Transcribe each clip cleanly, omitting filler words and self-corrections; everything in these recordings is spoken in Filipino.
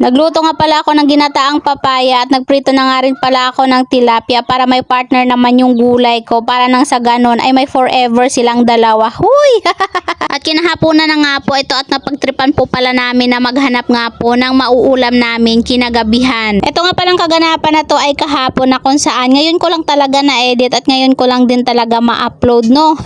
Nagluto nga pala ako ng ginataang papaya at nagprito na nga rin pala ako ng tilapia para may partner naman yung gulay ko para nang sa ganon ay may forever silang dalawa. Huy! At kinahaponan na nga po ito at napagtripan po pala namin na maghanap nga po ng mauulam namin kinagabihan. Ito nga palang kaganapan na to ay kahapon na kung saan ngayon ko lang talaga na-edit at ngayon ko lang din talaga ma-upload, no?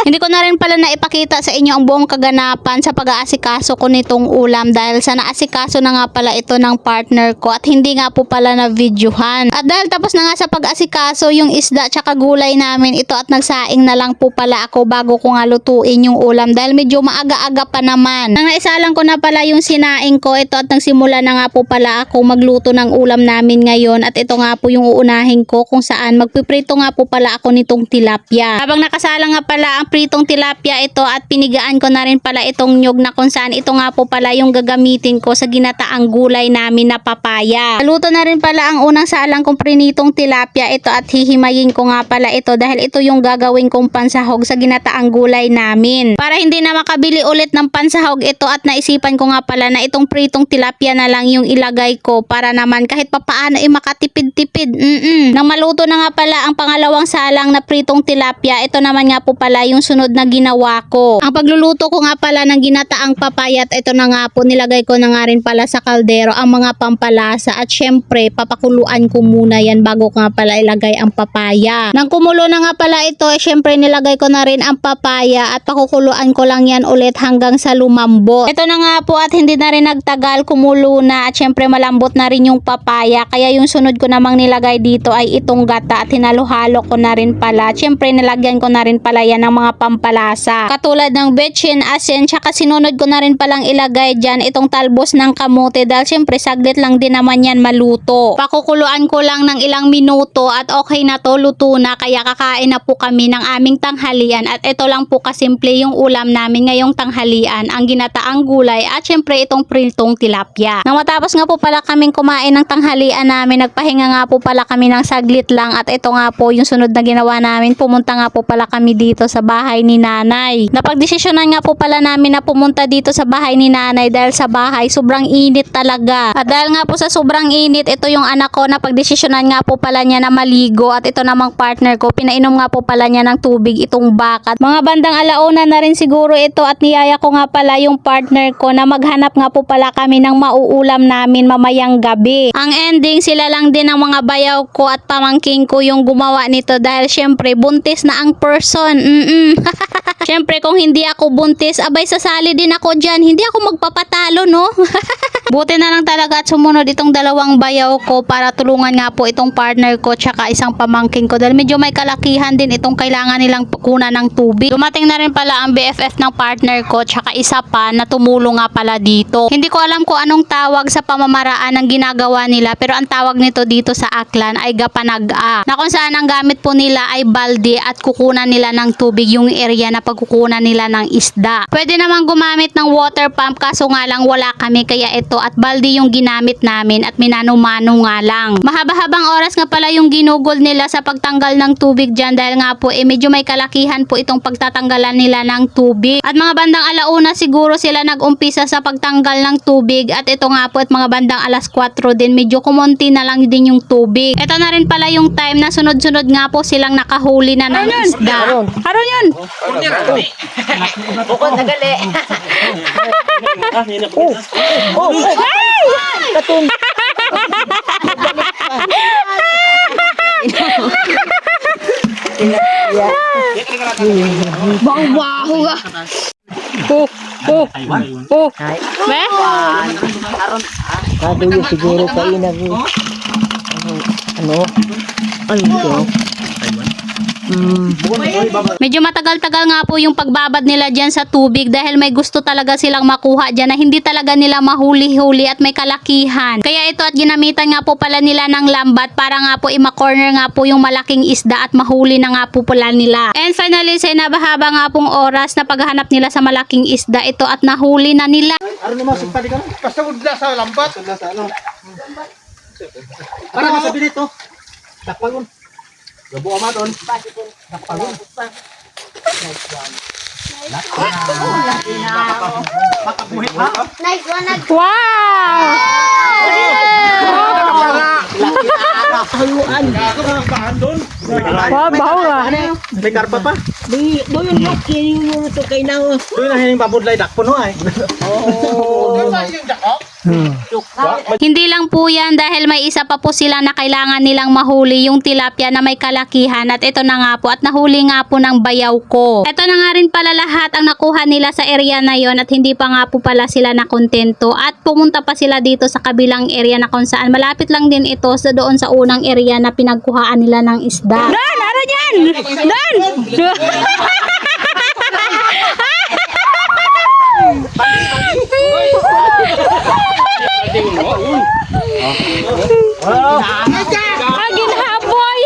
Hindi ko na rin pala naipakita sa inyo ang buong kaganapan sa pag-aasikaso ko nitong ulam dahil sa naasikaso na nga pala ito ng partner ko at hindi nga po pala na videohan. At dahil tapos na nga sa pag-aasikaso yung isda tsaka gulay namin ito at nagsaing na lang po pala ako bago ko nga lutuin yung ulam dahil medyo maaga-aga pa naman. Nang naisalang ko na pala yung sinaing ko ito at nagsimula na nga po pala ako magluto ng ulam namin ngayon at ito nga po yung uunahin ko kung saan magpiprito nga po pala ako nitong tilapia. Habang nakasala nga pala ang pritong tilapia ito at pinigaan ko na rin pala itong nyog na kung saan ito nga po pala yung gagamitin ko sa ginataang gulay namin na papaya. Naluto na rin pala ang unang salang kong prinitong tilapia ito at hihimayin ko nga pala ito dahil ito yung gagawin kong pansahog sa ginataang gulay namin. Para hindi na makabili ulit ng pansahog ito at naisipan ko nga pala na itong pritong tilapia na lang yung ilagay ko para naman kahit papaano makatipid-tipid. Nang maluto na nga pala ang pangalawang salang na pritong tilapia, ito naman nga po pala yung sunod na ginawa ko. Ang pagluluto ko nga pala ng ginataang papaya at ito na nga po nilagay ko na nga rin pala sa kaldero ang mga pampalasa at syempre papakuluan ko muna yan bago ko nga pala ilagay ang papaya. Nang kumulo na nga pala ito syempre nilagay ko na rin ang papaya at pakukuluan ko lang yan ulit hanggang sa lumambot. Ito na nga po at hindi na rin nagtagal kumulo na at syempre malambot na rin yung papaya kaya yung sunod ko namang nilagay dito ay itong gata at hinalo-halo ko na rin pala. Syempre nilagyan ko na rin pala yan ng mga pampalasa. Katulad ng betchin, asin, tsaka sinunod ko na rin palang ilagay dyan itong talbos ng kamote dahil syempre saglit lang din naman yan maluto. Pakukuluan ko lang ng ilang minuto at okay na to, luto na kaya kakain na po kami ng aming tanghalian at ito lang po kasimple yung ulam namin ngayong tanghalian, ang ginataang gulay at syempre itong pritong tilapia. Nang matapos nga po pala kaming kumain ng tanghalian namin, nagpahinga nga po pala kami ng saglit lang at ito nga po yung sunod na ginawa namin, pumunta nga po pala kami dito sa bahay ni nanay. Napagdesisyonan nga po pala namin na pumunta dito sa bahay ni nanay dahil sa bahay sobrang init talaga. At dahil nga po sa sobrang init, ito yung anak ko na pagdesisyonan nga po pala niya na maligo at ito namang partner ko, pinainom nga po pala niya ng tubig itong bakat. Mga bandang alauna na rin siguro ito at niyaya ko nga pala yung partner ko na maghanap nga po pala kami ng mauulam namin mamayang gabi. Ang ending sila lang din ang mga bayaw ko at pamangking ko yung gumawa nito dahil syempre buntis na ang person. Syempre kung hindi ako buntis, abay sasali din ako dyan. Hindi ako magpapatalo, no? Buti na lang talaga at sumunod itong dalawang bayaw ko para tulungan nga po itong partner ko tsaka isang pamangking ko dahil medyo may kalakihan din itong kailangan nilang kunan ng tubig. Dumating na rin pala ang BFF ng partner ko tsaka isa pa na tumulong nga pala dito. Hindi ko alam kung anong tawag sa pamamaraan ng ginagawa nila pero ang tawag nito dito sa Aklan ay gapanaga na kung saan ang gamit po nila ay balde at kukunan nila ng tubig yung area na pagkukunan nila ng isda. Pwede naman gumamit ng water pump kaso nga lang wala kami kaya ito at balde yung ginamit namin at minano-mano nga lang. Mahaba-habang oras nga pala yung ginugol nila sa pagtanggal ng tubig dyan dahil nga po medyo may kalakihan po itong pagtatanggalan nila ng tubig. At mga bandang alauna siguro sila nag-umpisa sa pagtanggal ng tubig at ito nga po at mga bandang alas 4 din medyo kumonti na lang din yung tubig. Ito na rin pala yung time na sunod-sunod nga po silang nakahuli na ng isda. Haron yun! Bukod na gali. Katun. Baho-baho ka! Be? Kaduyo siguro kayo ano? Ay, ito. Medyo matagal-tagal nga po yung pagbabad nila dyan sa tubig dahil may gusto talaga silang makuha dyan na hindi talaga nila mahuli-huli at may kalakihan. Kaya ito at ginamitan nga po pala nila ng lambat para nga po ima-corner nga po yung malaking isda at mahuli na nga po pala nila. And finally, sa nabahaba nga pong oras na paghahanap nila sa malaking isda ito at nahuli na nila. Ano naman sa pali ka? Basta udla sa lambat. Udla sa ano? Para masabi nito. Dakpagon. Gabo ama doon. Dakpagon. Nice one. Nice one. Wow! Wow, baho nga. May karpa pa. Doon yung kinyo to kay na. Doon na hining babudlay dakpo no ay. Oh. Hindi lang po yan dahil may isa pa po sila na kailangan nilang mahuli, yung tilapia na may kalakihan, at ito na nga po, at nahuli nga po ng bayaw ko. Ito na nga rin pala lahat ang nakuha nila sa area na yon, at hindi pa nga po pala sila nakontento, at pumunta pa sila dito sa kabilang area na kung saan malapit lang din ito sa doon sa unang area na pinagkuhaan nila ng isda. Dan! Ano yan? Dan! Ah, ginahaboy!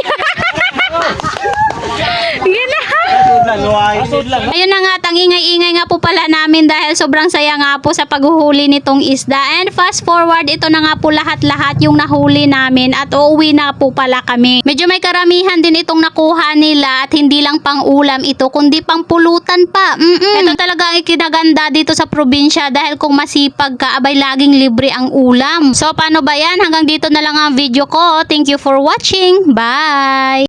Ayun na nga, ingay-ingay nga po pala namin dahil sobrang saya nga po sa paghuhuli nitong isda. And fast forward, ito na nga po lahat-lahat yung nahuli namin at uuwi na po pala kami. Medyo may karamihan din itong nakuha nila at hindi lang pang ulam ito kundi pang pulutan pa. Ito talaga ang ikinaganda dito sa probinsya dahil kung masipag ka, abay laging libre ang ulam. So paano ba yan? Hanggang dito na lang ang video ko. Thank you for watching. Bye!